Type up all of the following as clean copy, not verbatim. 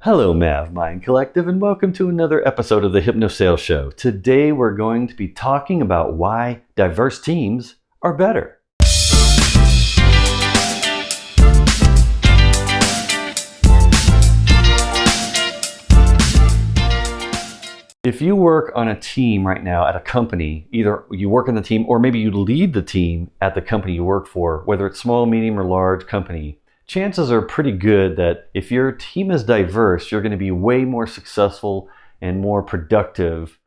Hello, MavMind Collective, and welcome to another episode of the HypnoSales Show. Today we're going to be talking about why diverse teams are better. If you work on a team right now at a company, either you work on the team or maybe you lead the team at the company you work for, whether it's small, medium, or large company, chances are pretty good that if your team is diverse, you're going to be way more successful and more productive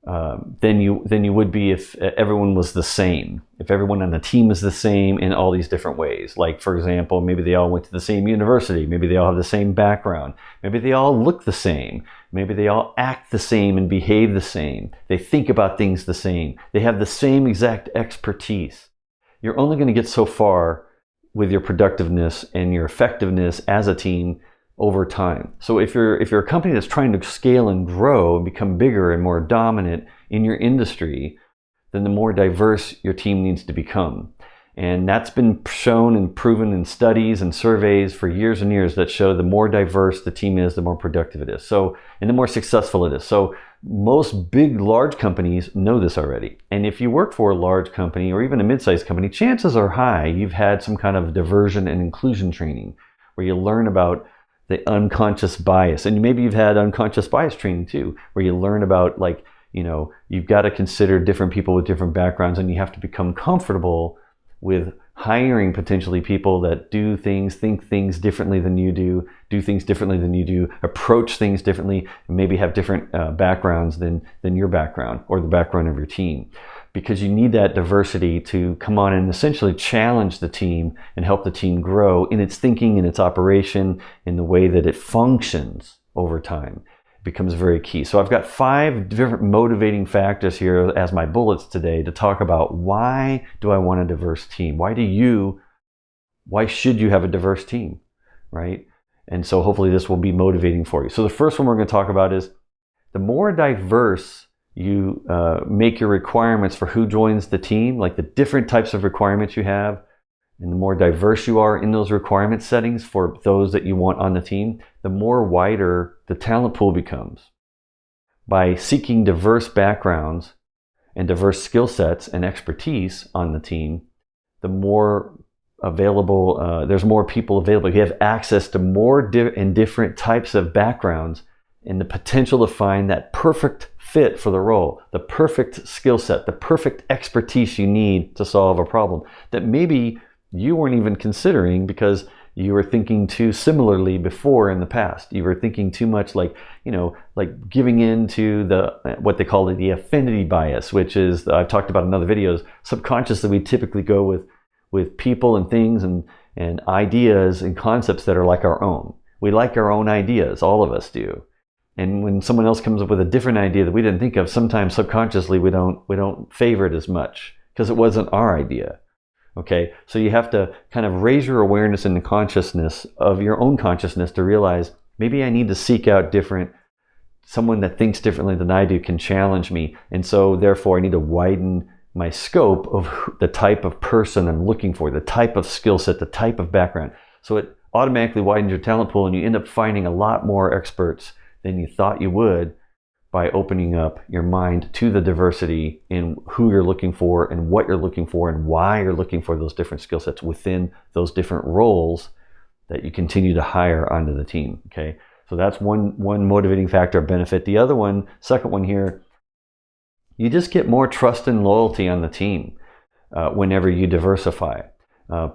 than you would be if everyone was the same. If everyone on the team is the same in all these different ways. Like, for example, maybe they all went to the same university. Maybe they all have the same background. Maybe they all look the same. Maybe they all act the same and behave the same. They think about things the same. They have the same exact expertise. You're only going to get so far with your productiveness and your effectiveness as a team over time. So if you're a company that's trying to scale and grow and become bigger and more dominant in your industry, then the more diverse your team needs to become. And that's been shown and proven in studies and surveys for years and years that show the more diverse the team is, the more productive it is. So, and the more successful it is. So most big, large companies know this already. And if you work for a large company or even a mid-sized company, chances are high you've had some kind of diversion and inclusion training where you learn about the unconscious bias. And maybe you've had unconscious bias training too, where you learn about, like, you know, you've got to consider different people with different backgrounds, and you have to become comfortable with hiring potentially people that do things, think things differently than you do things differently than you do, approach things differently, and maybe have different backgrounds than your background or the background of your team. Because you need that diversity to come on and essentially challenge the team and help the team grow in its thinking, in its operation, in the way that it functions over time. Becomes very key. So I've got 5 different motivating factors here as my bullets today to talk about why do I want a diverse team? Why should you have a diverse team, right? And so hopefully this will be motivating for you. So the first one we're going to talk about is the more diverse you make your requirements for who joins the team, like the different types of requirements you have, and the more diverse you are in those requirement settings for those that you want on the team, the more wider the talent pool becomes. By seeking diverse backgrounds and diverse skill sets and expertise on the team, the more available, there's more people available. You have access to more and different types of backgrounds and the potential to find that perfect fit for the role, the perfect skill set, the perfect expertise you need to solve a problem that maybe you weren't even considering because you were thinking too similarly before in the past. You were thinking too much like giving in to what they call the affinity bias, which is, I've talked about in other videos, subconsciously we typically go with people and things and ideas and concepts that are like our own. We like our own ideas, all of us do. And when someone else comes up with a different idea that we didn't think of, sometimes subconsciously we don't favor it as much because it wasn't our idea. Okay, so you have to kind of raise your awareness and the consciousness of your own consciousness to realize maybe I need to seek out someone that thinks differently than I do can challenge me. And so therefore I need to widen my scope of the type of person I'm looking for, the type of skill set, the type of background. So it automatically widens your talent pool and you end up finding a lot more experts than you thought you would by opening up your mind to the diversity in who you're looking for and what you're looking for and why you're looking for those different skill sets within those different roles that you continue to hire onto the team. Okay, so that's one motivating factor of benefit. The other one, second one here, you just get more trust and loyalty on the team whenever you diversify.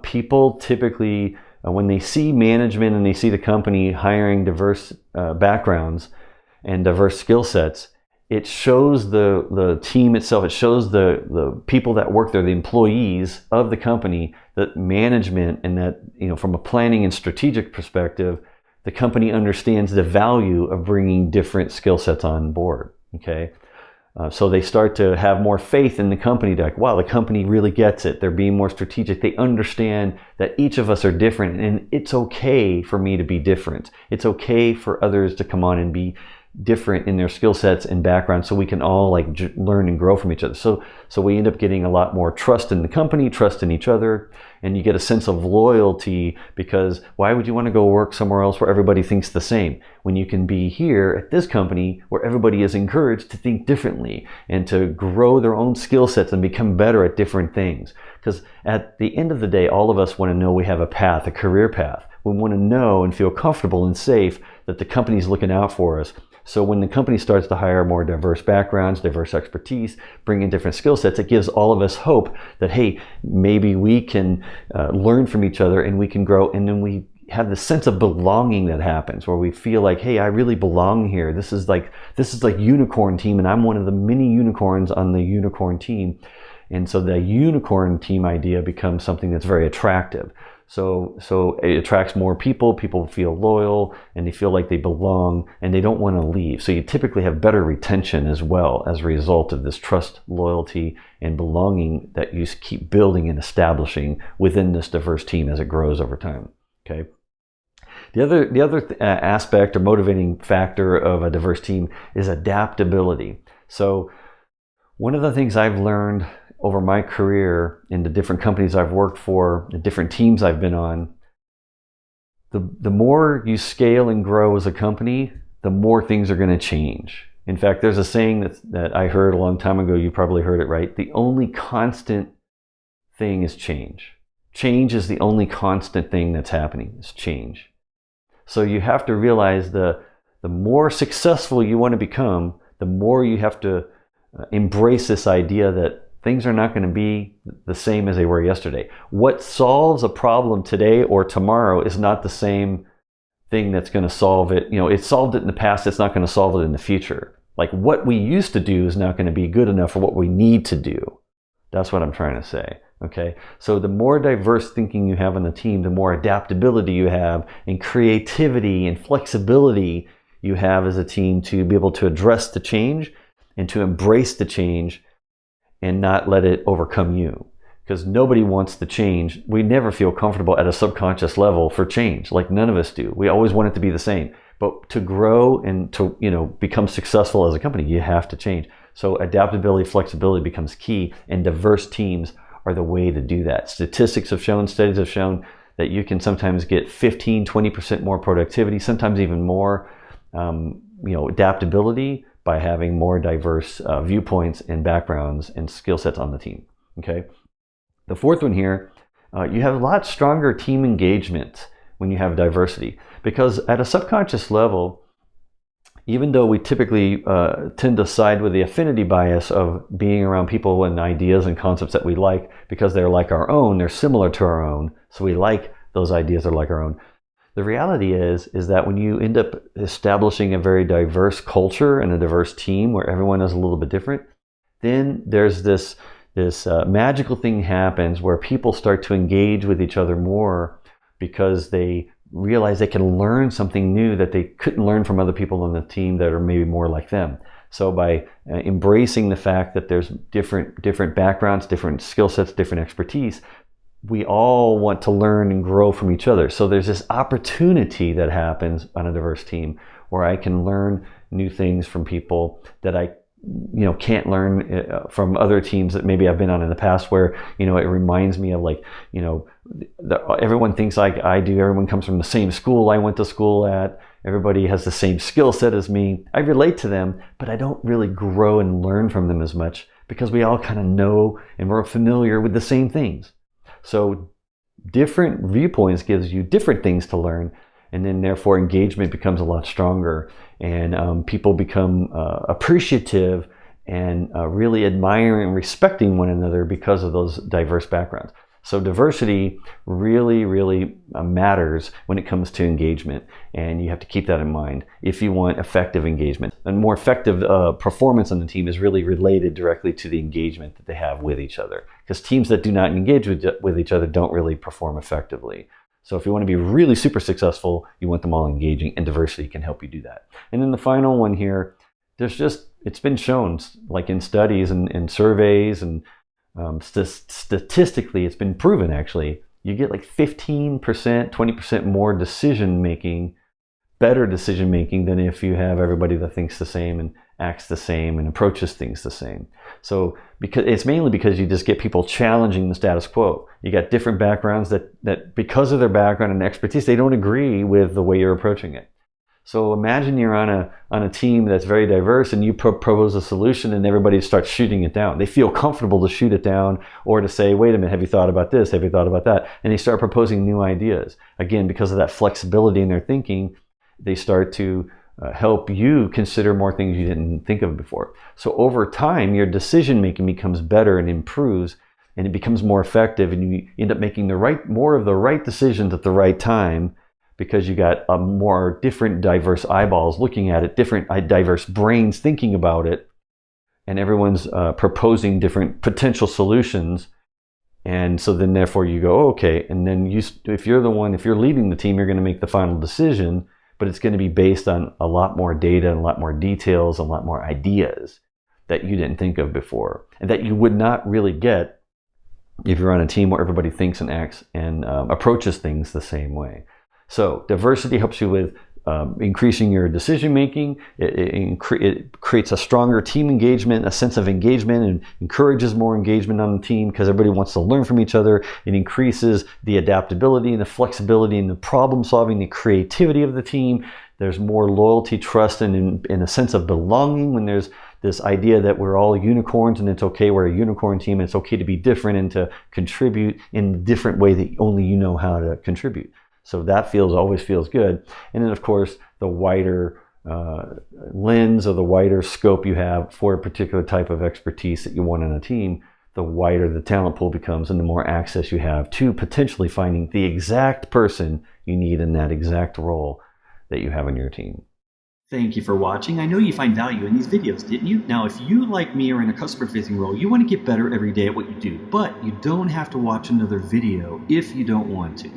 People typically, when they see management and they see the company hiring diverse backgrounds and diverse skill sets, it shows the team itself, it shows the people that work there, the employees of the company, that management, and that, you know, from a planning and strategic perspective, the company understands the value of bringing different skill sets on board. Okay, so they start to have more faith in the company. Like, wow, the company really gets it. They're being more strategic. They understand that each of us are different, and it's okay for me to be different. It's okay for others to come on and be different in their skill sets and backgrounds, so we can all like learn and grow from each other. So we end up getting a lot more trust in the company, trust in each other, and you get a sense of loyalty, because why would you want to go work somewhere else where everybody thinks the same when you can be here at this company where everybody is encouraged to think differently and to grow their own skill sets and become better at different things? Because at the end of the day, all of us want to know we have a path, a career path. We want to know and feel comfortable and safe that the company's looking out for us. So when the company starts to hire more diverse backgrounds, diverse expertise, bring in different skill sets, it gives all of us hope that, hey, maybe we can learn from each other and we can grow. And then we have the sense of belonging that happens, where we feel like, hey, I really belong here. This is like unicorn team, and I'm one of the many unicorns on the unicorn team. And so the unicorn team idea becomes something that's very attractive. So it attracts more people. People feel loyal and they feel like they belong and they don't want to leave. So you typically have better retention as well as a result of this trust, loyalty, and belonging that you keep building and establishing within this diverse team as it grows over time. Okay. The other aspect or motivating factor of a diverse team is adaptability. So one of the things I've learned over my career in the different companies I've worked for, the different teams I've been on, the more you scale and grow as a company, the more things are going to change. In fact, there's a saying that I heard a long time ago, you probably heard it, right? The only constant thing is change. Change is the only constant thing that's happening, is change. So you have to realize the more successful you want to become, the more you have to embrace this idea that things are not going to be the same as they were yesterday. What solves a problem today or tomorrow is not the same thing that's going to solve it. You know, it solved it in the past, it's not going to solve it in the future. Like what we used to do is not going to be good enough for what we need to do. That's what I'm trying to say. Okay, so the more diverse thinking you have on the team, the more adaptability you have, and creativity and flexibility you have as a team to be able to address the change and to embrace the change and not let it overcome you. Because nobody wants the change. We never feel comfortable at a subconscious level for change. Like none of us do. We always want it to be the same. But to grow and to, become successful as a company, you have to change. So adaptability, flexibility becomes key, and diverse teams are the way to do that. Statistics have shown, studies have shown that you can sometimes get 15, 20% more productivity, sometimes even more adaptability by having more diverse viewpoints and backgrounds and skill sets on the team. Okay. The fourth one here, you have a lot stronger team engagement when you have diversity, because at a subconscious level, even though we typically tend to side with the affinity bias of being around people and ideas and concepts that we like because they're like our own, they're similar to our own, so we like those ideas that are like our own. The reality is that when you end up establishing a very diverse culture and a diverse team where everyone is a little bit different, then there's this magical thing happens where people start to engage with each other more because they realize they can learn something new that they couldn't learn from other people on the team that are maybe more like them. So by embracing the fact that there's different backgrounds, different skill sets, different expertise, we all want to learn and grow from each other. So there's this opportunity that happens on a diverse team where I can learn new things from people that I can't learn from other teams that maybe I've been on in the past, where it reminds me of everyone thinks like I do. Everyone comes from the same school I went to school at. Everybody has the same skill set as me. I relate to them, but I don't really grow and learn from them as much because we all kind of know and we're familiar with the same things. So different viewpoints gives you different things to learn, and then therefore engagement becomes a lot stronger, and people become appreciative and really admiring and respecting one another because of those diverse backgrounds. So diversity really, really matters when it comes to engagement, and you have to keep that in mind if you want effective engagement. And more effective performance on the team is really related directly to the engagement that they have with each other, because teams that do not engage with each other don't really perform effectively. So if you want to be really super successful, you want them all engaging, and diversity can help you do that. And then the final one here, it's been shown, like in studies and surveys and statistically, it's been proven actually, you get like 15%, 20% more decision making better decision making than if you have everybody that thinks the same and acts the same and approaches things the same. So it's mainly because you just get people challenging the status quo. You got different backgrounds that because of their background and expertise, they don't agree with the way you're approaching it. So imagine you're on a team that's very diverse and you propose a solution and everybody starts shooting it down. They feel comfortable to shoot it down or to say, wait a minute, have you thought about this? Have you thought about that? And they start proposing new ideas. Again, because of that flexibility in their thinking, they start to help you consider more things you didn't think of before. So over time, your decision making becomes better and improves, and it becomes more effective, and you end up making more of the right decisions at the right time, because you got a more different diverse eyeballs looking at it, different diverse brains thinking about it, and everyone's proposing different potential solutions. And so then therefore you go, oh, okay, and then if you're leading the team, you're going to make the final decision, but it's going to be based on a lot more data and a lot more details, a lot more ideas that you didn't think of before, and that you would not really get if you're on a team where everybody thinks and acts and approaches things the same way. So diversity helps you with increasing your decision making. It creates a stronger team engagement, a sense of engagement, and encourages more engagement on the team because everybody wants to learn from each other. It increases the adaptability and the flexibility and the problem solving, the creativity of the team. There's more loyalty, trust, and a sense of belonging when there's this idea that we're all unicorns and it's okay, we're a unicorn team, and it's okay to be different and to contribute in a different way that only you know how to contribute. So that always feels good. And then of course, the wider lens or the wider scope you have for a particular type of expertise that you want on a team, the wider the talent pool becomes and the more access you have to potentially finding the exact person you need in that exact role that you have on your team. Thank you for watching. I know you find value in these videos, didn't you? Now, if you, like me, are in a customer-facing role, you want to get better every day at what you do, but you don't have to watch another video if you don't want to.